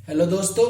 Hello दोस्तों।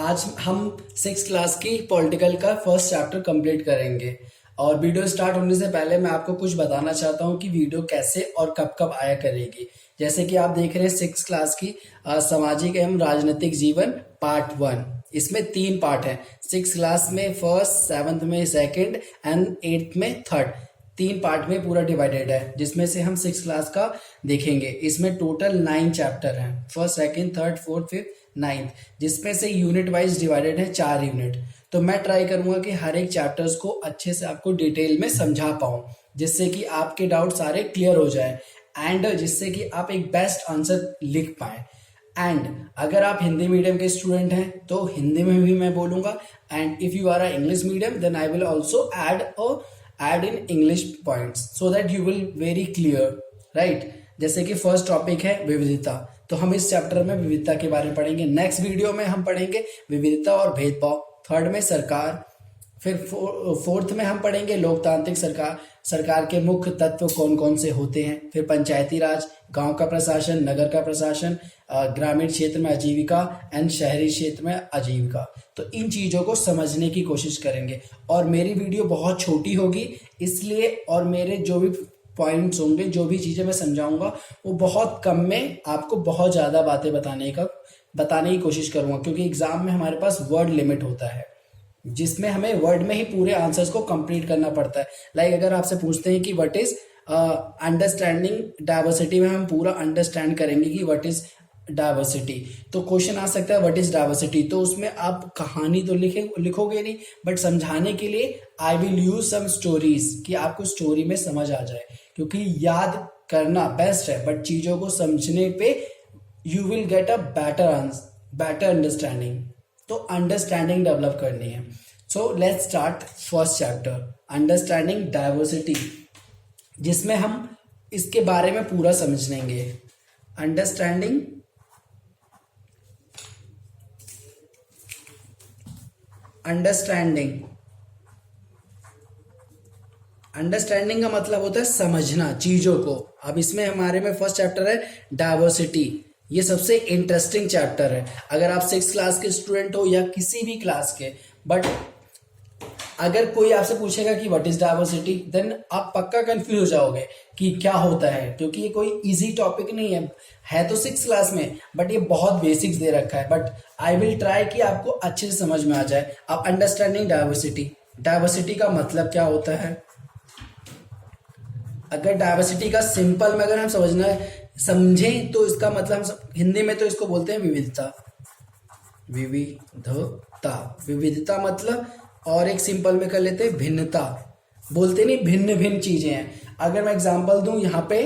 आज हम सिक्स क्लास की पॉलिटिकल का फर्स्ट चैप्टर कंप्लीट करेंगे। और वीडियो स्टार्ट होने से पहले मैं आपको कुछ बताना चाहता हूँ कि वीडियो कैसे और कब कब आया करेगी। जैसे कि आप देख रहे हैं सिक्स क्लास की सामाजिक एवं राजनीतिक जीवन पार्ट 1। इसमें 3 पार्ट हैं। सिक्स क्लास में फर्स्ट, सेवन्थ में सेकंड एंड एट्थ में थर्ड। 3 पार्ट में पूरा डिवाइडेड है, जिसमें से हम सिक्स क्लास का देखेंगे। इसमें टोटल 9 चैप्टर हैं, first second third fourth fifth ninth, जिसमें से यूनिट वाइज डिवाइडेड है 4 यूनिट। तो मैं ट्राई करूंगा कि हर एक चैप्टर्स को अच्छे से आपको डिटेल में समझा पाऊं, जिससे कि आपके डाउट सारे क्लियर हो जाए एंड जिससे कि आप एक बेस्ट आंसर लिख पाए। एंड अगर आप हिंदी मीडियम के स्टूडेंट हैं तो हिंदी में भी मैं बोलूंगा, and if you are a English medium then I will also add in English points so that you will very clear, right? जैसे कि फर्स्ट टॉपिक है विविधता, तो हम इस चैप्टर में विविधता के बारे में पढ़ेंगे। नेक्स्ट वीडियो में हम पढ़ेंगे विविधता और भेदभाव। थर्ड में सरकार। फिर फोर्थ में हम पढ़ेंगे लोकतांत्रिक सरकार, सरकार के मुख्य तत्व कौन कौन से होते हैं। फिर पंचायती राज, गांव का प्रशासन, नगर का प्रशासन, ग्रामीण क्षेत्र में आजीविका एंड शहरी क्षेत्र में आजीविका। तो इन चीजों को समझने की कोशिश करेंगे। और मेरी वीडियो बहुत छोटी होगी इसलिए, और मेरे जो भी पॉइंट्स होंगे, जो भी चीजें मैं समझाऊंगा वो बहुत कम में आपको बहुत ज्यादा बातें बताने की कोशिश करूंगा, क्योंकि एग्जाम में हमारे पास वर्ड लिमिट होता है, जिसमें हमें वर्ड में ही पूरे आंसर्स को कंप्लीट करना पड़ता है। लाइक अगर आपसे पूछते हैं कि व्हाट इज अंडरस्टैंडिंग डाइवर्सिटी, में हम पूरा अंडरस्टैंड करेंगे कि व्हाट इज डाइवर्सिटी। तो क्वेश्चन आ सकता है व्हाट इज डाइवर्सिटी, तो उसमें आप कहानी तो लिखोगे नहीं, बट समझाने के लिए I will use some stories, कि आपको स्टोरी में समझ आ जाए। क्योंकि याद करना बेस्ट है, बट चीजों को समझने पे you will get a better understanding. तो अंडरस्टैंडिंग डेवलप करनी है। So let's start first chapter, understanding diversity, जिसमें हम इसके बारे में पूरा समझ लेंगे। अंडरस्टैंडिंग अंडरस्टैंडिंग अंडरस्टैंडिंग का मतलब होता है समझना चीजों को। अब इसमें हमारे में फर्स्ट चैप्टर है डाइवर्सिटी। ये सबसे इंटरेस्टिंग चैप्टर है। अगर आप सिक्स क्लास के स्टूडेंट हो या किसी भी क्लास के, बट अगर कोई आपसे पूछेगा कि व्हाट इज डाइवर्सिटी, देन आप पक्का कंफ्यूज हो जाओगे कि क्या होता है, क्योंकि ये कोई इजी टॉपिक नहीं है तो सिक्स क्लास में, बट ये बहुत बेसिक्स दे रखा है। बट आई विल ट्राई कि आपको अच्छे से समझ में आ जाए। अब अंडरस्टैंडिंग डाइवर्सिटी, डाइवर्सिटी का मतलब क्या होता है। अगर डाइवर्सिटी का सिंपल में अगर हम समझें तो इसका मतलब हम हिंदी में तो इसको बोलते हैं विविधता। विविधता मतलब, और एक सिंपल में कर लेते हैं भिन्नता। बोलते नहीं भिन्न भिन्न चीजें हैं। अगर मैं एग्जांपल दूं, यहाँ पे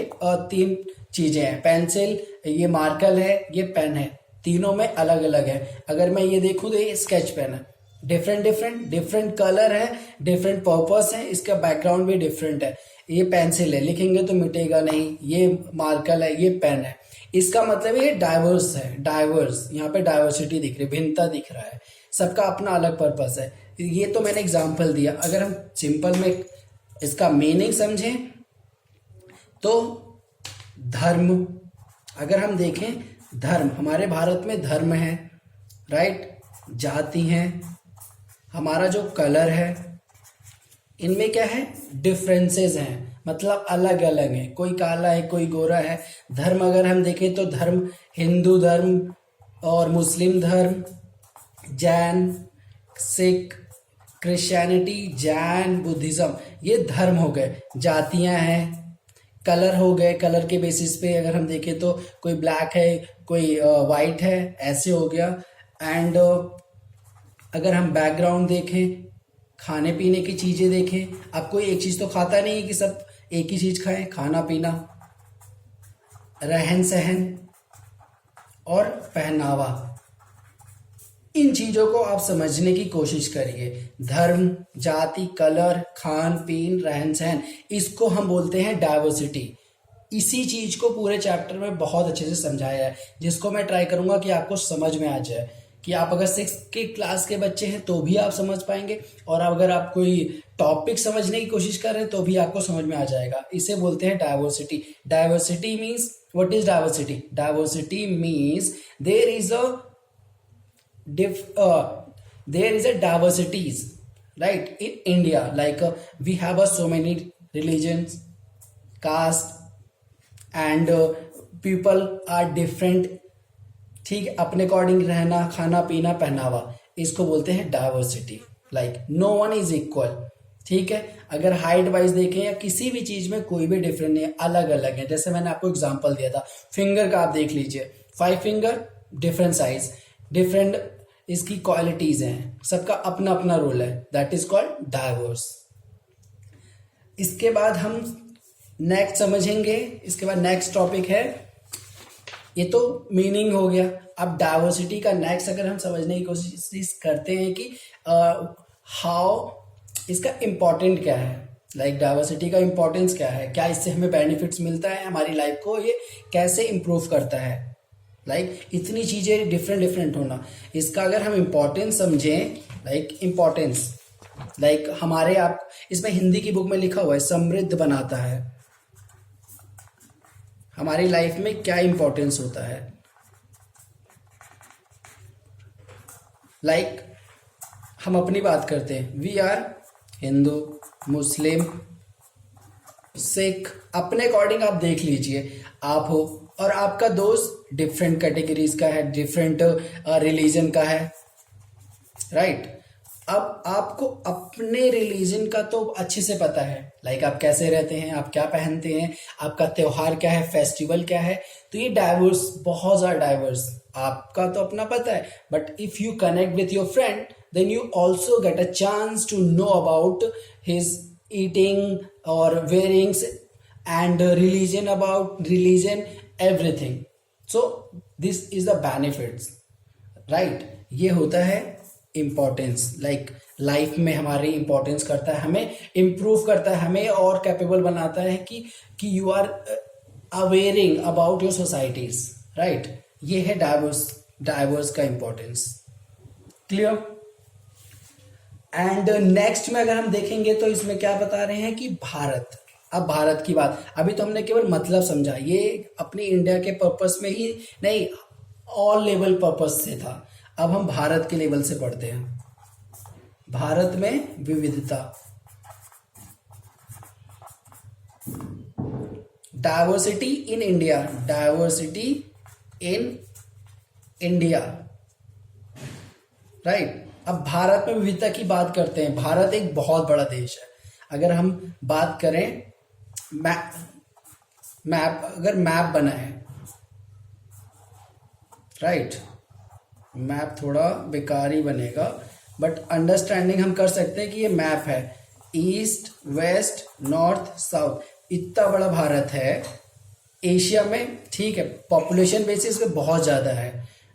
3 चीजें हैं, पेंसिल, ये मार्कर है, ये पेन है, तीनों में अलग अलग है। अगर मैं ये देखूं तो ये स्केच पेन है, डिफरेंट कलर है, डिफरेंट पर्पस है, इसका बैकग्राउंड भी डिफरेंट है। ये पेंसिल है, लिखेंगे तो मिटेगा नहीं, ये मार्कर है, ये पेन है। इसका मतलब ये डाइवर्स है, डाइवर्स, यहाँ पे डाइवर्सिटी दिख रही है, भिन्नता दिख रहा है, सबका अपना अलग पर्पस है। ये तो मैंने एग्जांपल दिया। अगर हम सिंपल में इसका मीनिंग समझें तो धर्म, अगर हम देखें धर्म, हमारे भारत में धर्म है, राइट, जाति है, हमारा जो कलर है, इनमें क्या है, डिफरेंसेस हैं, मतलब अलग अलग है, कोई काला है, कोई गोरा है। धर्म अगर हम देखें तो धर्म, हिंदू धर्म और मुस्लिम धर्म, जैन, सिख, क्रिश्चियनिटी, जैन, बुद्धिज्म, ये धर्म हो गए। जातियां हैं, कलर हो गए, कलर के बेसिस पे अगर हम देखें तो कोई ब्लैक है, कोई वाइट है, ऐसे हो गया। एंड अगर हम बैकग्राउंड देखें, खाने पीने की चीजें देखें, अब कोई एक चीज तो खाता नहीं है कि सब एक ही चीज खाएं, खाना पीना, रहन सहन और पहनावा, इन चीजों को आप समझने की कोशिश करिए। धर्म, जाति, कलर, खान पीन, रहन सहन, इसको हम बोलते हैं डाइवर्सिटी। इसी चीज को पूरे चैप्टर में बहुत अच्छे से समझाया है, जिसको मैं ट्राई करूंगा कि आपको समझ में आ जाए। कि आप अगर 6 के क्लास के बच्चे हैं तो भी आप समझ पाएंगे, और अगर आप कोई टॉपिक समझने की कोशिश कर रहे हैं तो भी आपको समझ में आ जाएगा। इसे बोलते हैं diversity. Diversity means, what is diversity? Diversity means there is a there is a diversities, right, in India. Like we have so many religions, caste, and people are different. ठीक है, अपने अकॉर्डिंग रहना, खाना पीना, पहनावा, इसको बोलते हैं diversity. Like no one is equal. ठीक है, अगर हाइट वाइज देखें या किसी भी चीज में कोई भी डिफरेंट नहीं है, अलग अलग है. जैसे मैंने आपको एग्जांपल दिया था फिंगर का, आप देख लीजिए, 5 फिंगर, डिफरेंट साइज, डिफरेंट इसकी क्वालिटीज हैं, सबका अपना अपना रोल है. That is called diverse. इसके बाद हम नेक्स्ट समझेंगे. इसके बाद नेक्स्ट टॉपिक है, ये तो मीनिंग हो गया. अब डाइवर्सिटी का नेक्स्ट अगर हम समझने की कोशिश करते हैं कि हाउ इसका इम्पोर्टेंट क्या है, लाइक डाइवर्सिटी का इम्पोर्टेंस क्या है, क्या इससे हमें बेनिफिट्स मिलता है, हमारी लाइफ को ये कैसे इम्प्रूव करता है. लाइक इतनी चीज़ें डिफरेंट होना, इसका अगर हम इम्पोर्टेंस समझें, लाइक इम्पोर्टेंस, लाइक हमारे आप इसमें हिंदी की बुक में लिखा हुआ है समृद्ध बनाता है. हमारी लाइफ में क्या इम्पोर्टेंस होता है. लाइक हम अपनी बात करते हैं, वी आर हिंदू, मुस्लिम, सिख, अपने अकॉर्डिंग आप देख लीजिए, आप हो और आपका दोस्त डिफरेंट कैटेगरीज का है, डिफरेंट रिलीजन का है, राइट. अब आपको अपने रिलीजन का तो अच्छे से पता है, लाइक आप कैसे रहते हैं, आप क्या पहनते हैं, आपका त्योहार क्या है, फेस्टिवल क्या है. तो ये डाइवर्स, बहुत ज़्यादा डाइवर्स, आपका तो अपना पता है. But if you connect with your friend, then you also get a chance to know about his eating or wearings and religion, everything. So this is the benefits, right. ये होता है इम्पोर्टेंस, लाइक लाइफ में हमारी importance करता है, हमें improve करता है, हमें और कैपेबल बनाता है कि you are awaring about your societies, right. ये है डाइवर्स का इम्पोर्टेंस. क्लियर. एंड नेक्स्ट में अगर हम देखेंगे तो इसमें क्या बता रहे हैं कि भारत. अब भारत की बात, अभी तो हमने केवल मतलब समझा, ये अपनी इंडिया के पर्पस में ही नहीं, ऑल लेवल पर्पस से था. अब हम भारत के लेवल से पढ़ते हैं. भारत में विविधता, diversity in India, diversity in India, right. अब भारत में विविधता की बात करते हैं. भारत एक बहुत बड़ा देश है. अगर हम बात करें अगर मैप बना है, राइट, मैप थोड़ा बेकार ही बनेगा, बट अंडरस्टैंडिंग हम कर सकते हैं कि ये मैप है, ईस्ट, वेस्ट, नॉर्थ, साउथ, इतना बड़ा भारत है एशिया में. ठीक है, पॉपुलेशन बेसिस पे बहुत ज़्यादा है,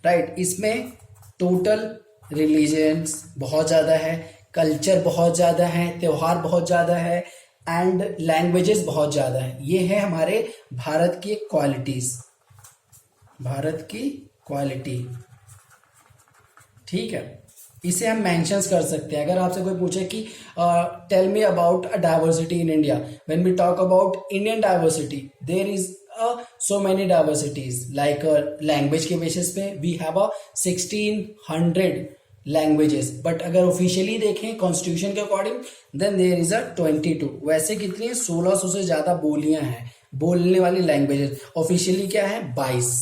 राइट. इसमें टोटल रिलीजन्स बहुत ज़्यादा है, कल्चर बहुत ज़्यादा है, त्योहार बहुत ज़्यादा है, एंड लैंग्वेजेस बहुत ज़्यादा है. ये है हमारे भारत की क्वालिटीज़, भारत की क्वालिटी. ठीक है, इसे हम मेंशंस कर सकते हैं. अगर आपसे कोई पूछे कि tell me about a diversity in India, when we talk about Indian diversity, there is so many diversities. Like language के बेसिस पे we have a 1600 languages, but अगर ऑफिशियली देखें कॉन्स्टिट्यूशन के according, then there is a 22. वैसे कितनी है, 1600 से ज़्यादा बोलियां हैं, बोलने वाली लैंग्वेजेस. ऑफिशियली क्या है, 22,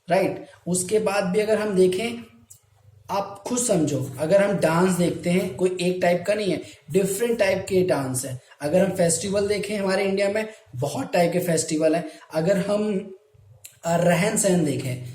राइट. उसके बाद भी अगर हम देखें, आप खुद समझो, अगर हम डांस देखते हैं, कोई एक टाइप का नहीं है, डिफरेंट टाइप के डांस है. अगर हम फेस्टिवल देखें, हमारे इंडिया में बहुत टाइप के फेस्टिवल हैं. अगर हम रहन सहन देखें,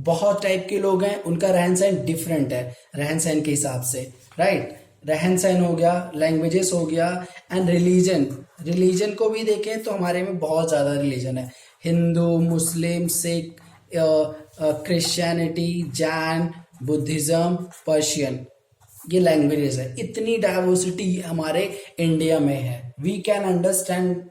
बहुत टाइप के लोग हैं, उनका रहन सहन डिफरेंट है रहन सहन के हिसाब से, राइट. रहन सहन हो गया, लैंग्वेजेस हो गया, एंड रिलीजन को भी देखें तो हमारे में बहुत ज़्यादा रिलीजन है. Hindu, Muslim, Sikh, Christianity, Jain, Buddhism, Persian, ये लैंग्वेजेस है. इतनी डाइवर्सिटी हमारे इंडिया में है. वी कैन अंडरस्टैंड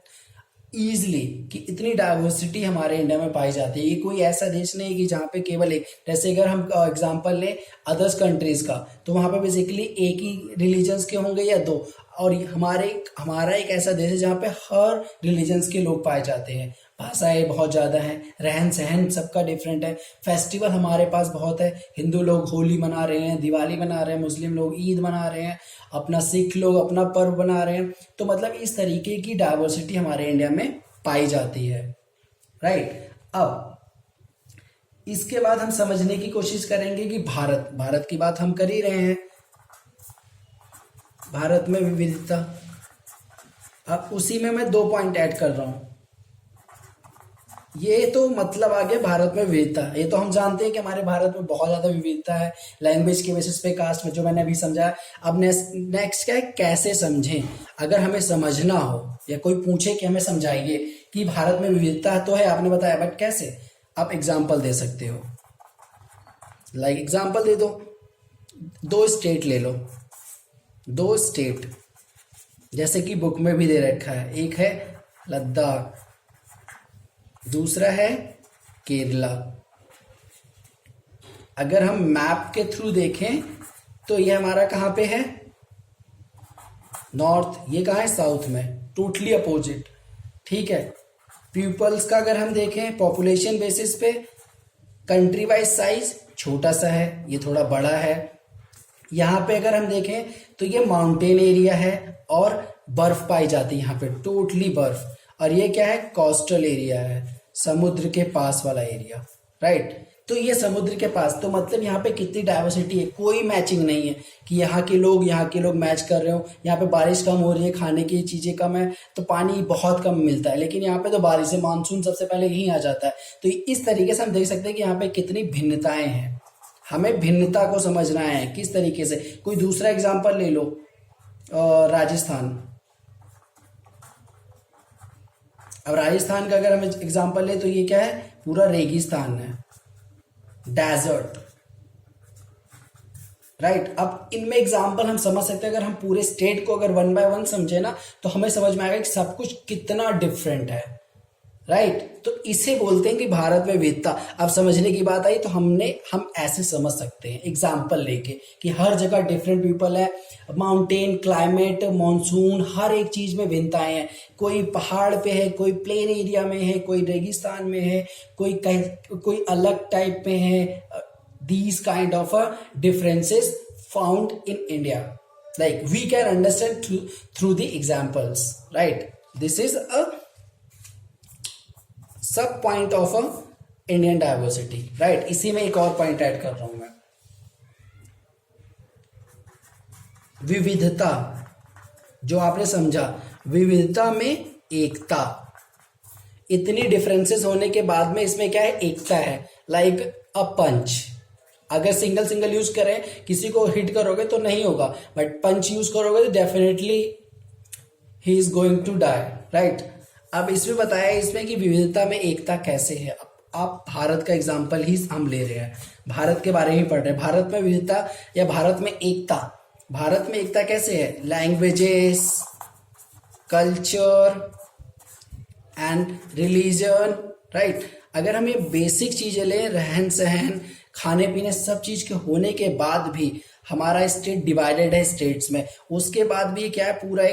ईजली कि इतनी डाइवर्सिटी हमारे इंडिया में पाई जाती है. ये कोई ऐसा देश नहीं है कि जहाँ पे केवल एक, जैसे अगर हम एग्जांपल लें अदर्स कंट्रीज का, तो वहाँ पे बेसिकली एक ही रिलीजन्स के होंगे या दो. और हमारा एक ऐसा देश है जहाँ पे हर रिलीजन्स के लोग पाए जाते हैं. भाषाएं बहुत ज़्यादा हैं, रहन सहन सबका डिफरेंट है, फेस्टिवल हमारे पास बहुत है। हिंदू लोग होली मना रहे हैं, दिवाली मना रहे हैं, मुस्लिम लोग ईद मना रहे हैं, अपना सिख लोग अपना पर्व बना रहे हैं। तो मतलब इस तरीके की डाइवर्सिटी हमारे इंडिया में पाई जाती है, राइट। अब इसके बाद हम समझने की कोशिश करेंगे कि भारत भारत की बात हम कर ही रहे हैं, भारत में विविधता। अब उसी में मैं 2 पॉइंट ऐड कर रहा हूं। ये तो मतलब आ गया भारत में विविधता। ये तो हम जानते हैं कि हमारे भारत में बहुत ज्यादा विविधता है, लैंग्वेज के बेसिस पे, कास्ट में, जो मैंने अभी समझाया। अब नेक्स्ट क्या है, कैसे समझें। अगर हमें समझना हो या कोई पूछे कि हमें समझाइए कि भारत में विविधता तो है, आपने बताया, बट कैसे, आप एग्जाम्पल दे सकते हो। लाइक एग्जाम्पल दे दो, 2 स्टेट ले लो, 2 स्टेट जैसे कि बुक में भी दे रखा है। एक है लद्दाख, दूसरा है केरला। अगर हम मैप के थ्रू देखें तो ये हमारा कहाँ पे है, नॉर्थ, ये कहाँ है, साउथ में, टोटली अपोजिट, ठीक है। पीपल्स का अगर हम देखें पॉपुलेशन बेसिस पे, कंट्री वाइज साइज छोटा सा है, ये थोड़ा बड़ा है। यहाँ पे अगर हम देखें तो ये माउंटेन एरिया है और बर्फ पाई जाती है यहाँ पे, टोटली बर्फ। और ये क्या है, कोस्टल एरिया है, समुद्र के पास वाला एरिया, राइट। तो ये समुद्र के पास, तो मतलब यहाँ पे कितनी डाइवर्सिटी है, कोई मैचिंग नहीं है कि यहाँ के लोग मैच कर रहे हो। यहाँ पे बारिश कम हो रही है, खाने की चीजें कम है, तो पानी बहुत कम मिलता है, लेकिन यहाँ पे तो बारिश है, मानसून सबसे पहले यहीं आ जाता है। तो इस तरीके से हम देख सकते हैं कि यहाँ पे कितनी भिन्नताएं हैं। हमें भिन्नता को समझना है किस तरीके से। कोई दूसरा एग्जाम्पल ले लो, राजस्थान। अब राजस्थान का अगर हम एग्जाम्पल ले तो ये क्या है, पूरा रेगिस्तान है, डेजर्ट, राइट। अब इनमें एग्जाम्पल हम समझ सकते हैं। अगर हम पूरे स्टेट को अगर 1 बाय 1 समझे ना, तो हमें समझ में आएगा कि सब कुछ कितना डिफरेंट है, राइट। तो इसे बोलते हैं कि भारत में विविधता। अब समझने की बात आई तो हम ऐसे समझ सकते हैं एग्जाम्पल लेके कि हर जगह डिफरेंट पीपल है, माउंटेन, क्लाइमेट, मॉनसून, हर एक चीज में भिन्नताएं हैं। कोई पहाड़ पे है, कोई प्लेन एरिया में है, कोई रेगिस्तान में है, कोई अलग टाइप में है। These kind of differences found in India, like we can understand through the examples, right. This is a sub point of a Indian diversity, right. इसी में एक और पॉइंट ऐड कर रहा हूं मैं, विविधता। जो आपने समझा, विविधता में एकता। इतनी डिफरेंसेस होने के बाद में इसमें क्या है, एकता है। लाइक अ पंच, अगर सिंगल सिंगल यूज करें, किसी को हिट करोगे तो नहीं होगा, बट पंच यूज करोगे तो definitely he is going to die, right. अब इसमें बताया इसमें कि विविधता में एकता कैसे है। अब आप भारत का एग्जाम्पल ही हम ले रहे हैं, भारत के बारे में पढ़ रहे हैं। भारत में विविधता या भारत में एकता, भारत में एकता कैसे है, languages, culture and religion, right. अगर हम ये बेसिक चीजें लें, रहन सहन, खाने पीने, सब चीज के होने के बाद भी हमारा स्टेट डिवाइडेड है स्टेट्स में, उसके बाद भी क्या है, पूरा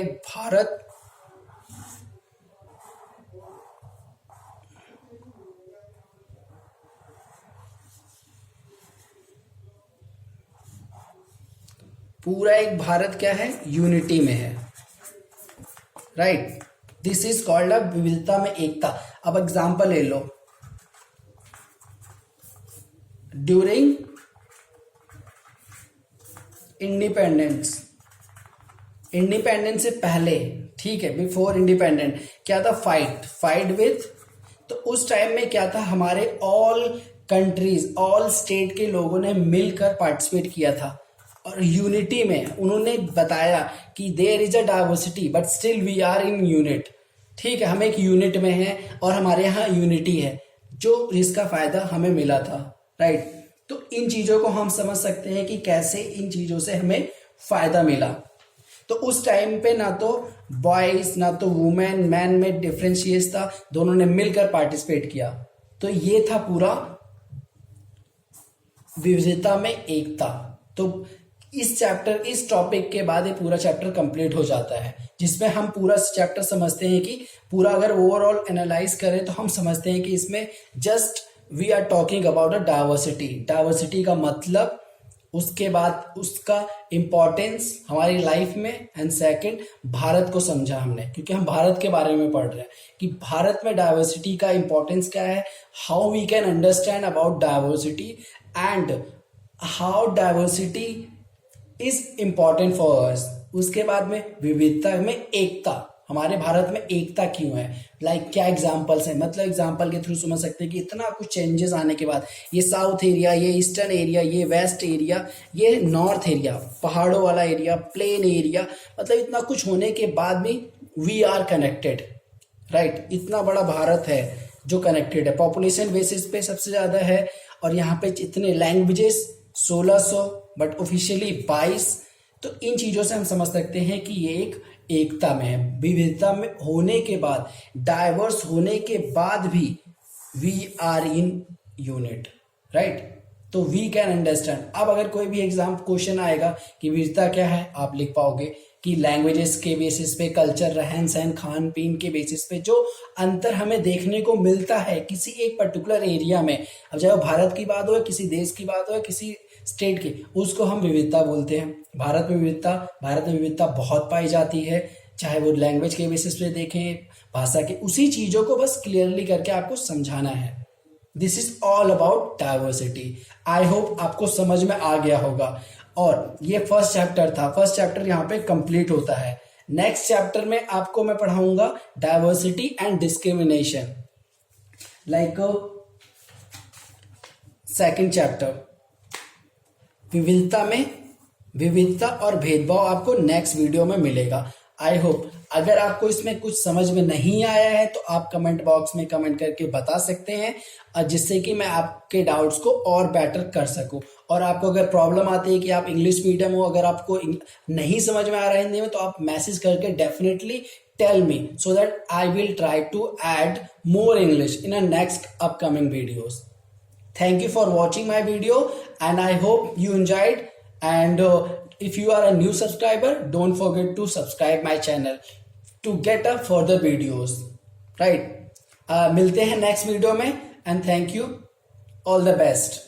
एक भारत क्या है, यूनिटी में है, right. This is called a विविधता में एकता। अब एग्जांपल ले लो, ड्यूरिंग इंडिपेंडेंस से पहले, ठीक है, बिफोर इंडिपेंडेंट क्या था, फाइट विथ। तो उस टाइम में क्या था, हमारे ऑल कंट्रीज, ऑल स्टेट के लोगों ने मिलकर पार्टिसिपेट किया था और यूनिटी में उन्होंने बताया कि there is a diversity but still we are in unit, ठीक है, हम एक यूनिट में हैं और हमारे यहाँ यूनिटी है, जो जिसका फायदा हमें मिला था, राइट। तो इन चीजों को हम समझ सकते हैं कि कैसे इन चीजों से हमें फायदा मिला। तो उस टाइम पे ना तो बॉयज ना तो वुमेन, मैन में डिफरेंशिएट था, दोनों ने मिलकर पार्टिसिपेट किया। तो ये था पूरा विविधता में एकता। तो इस टॉपिक के बाद ये पूरा चैप्टर कंप्लीट हो जाता है। जिसमें हम पूरा चैप्टर समझते हैं कि पूरा अगर ओवरऑल एनालाइज करें तो हम समझते हैं कि इसमें just we are talking about a diversity. Diversity का मतलब, उसके बाद उसका इम्पोर्टेंस हमारी लाइफ में, एंड सेकंड भारत को समझा हमने, क्योंकि हम भारत के बारे में पढ़ रहे हैं कि भारत में डाइवर्सिटी का इम्पोर्टेंस क्या है, how we can understand about diversity and how diversity is important for us. उसके बाद में विविधता में एकता, हमारे भारत में एकता क्यों है, लाइक क्या एग्जाम्पल्स हैं, मतलब एग्जाम्पल के थ्रू समझ सकते हैं कि इतना कुछ चेंजेस आने के बाद ये साउथ एरिया, ये ईस्टर्न एरिया, ये वेस्ट एरिया, ये नॉर्थ एरिया, पहाड़ों वाला एरिया, प्लेन एरिया, मतलब इतना कुछ होने के बाद भी वी आर कनेक्टेड, राइट। इतना बड़ा भारत है जो कनेक्टेड है, पॉपुलेशन बेसिस पे सबसे ज़्यादा है, और यहाँ पे इतने लैंग्वेजेस 1600 बट ऑफिशियली 22। तो इन चीज़ों से हम समझ सकते हैं कि ये एक एकता में है, विविधता में होने के बाद, डाइवर्स होने के बाद भी we are in unit, right. तो वी कैन अंडरस्टैंड। अब अगर कोई भी एग्जाम क्वेश्चन आएगा कि विविधता क्या है, आप लिख पाओगे कि लैंग्वेजेस के बेसिस पे, कल्चर, रहन सहन, खान पीन के बेसिस पे जो अंतर हमें देखने को मिलता है किसी एक पर्टिकुलर एरिया में, अब चाहे वो भारत की बात हो, किसी देश की बात हो, किसी स्टेट की, उसको हम विविधता बोलते हैं। भारत में विविधता बहुत पाई जाती है, चाहे वो लैंग्वेज के बेसिस पे देखें, भाषा के, उसी चीज़ों को बस क्लियरली करके आपको समझाना है। This is all about diversity. I hope आपको समझ में आ गया होगा। और ये फर्स्ट चैप्टर था, फर्स्ट चैप्टर यहाँ पे कंप्लीट होता है। नेक्स्ट चैप्टर में आपको मैं पढ़ाऊंगा diversity and discrimination, like second chapter, विविधता और भेदभाव आपको नेक्स्ट वीडियो में मिलेगा। आई होप अगर आपको इसमें कुछ समझ में नहीं आया है तो आप कमेंट बॉक्स में कमेंट करके बता सकते हैं, जिससे कि मैं आपके डाउट्स को और बेटर कर सकूं। और आपको अगर प्रॉब्लम आती है कि आप इंग्लिश मीडियम हो, अगर आपको नहीं समझ में आ रहा है हिंदी में, तो आप मैसेज करके definitely tell me, so that I will try to add more English in a next upcoming videos. Thank you for watching my video and I hope you enjoyed, and if you are a new subscriber, don't forget to subscribe my channel to get a further videos, right। मिलते हैं next video में, and thank you, all the best।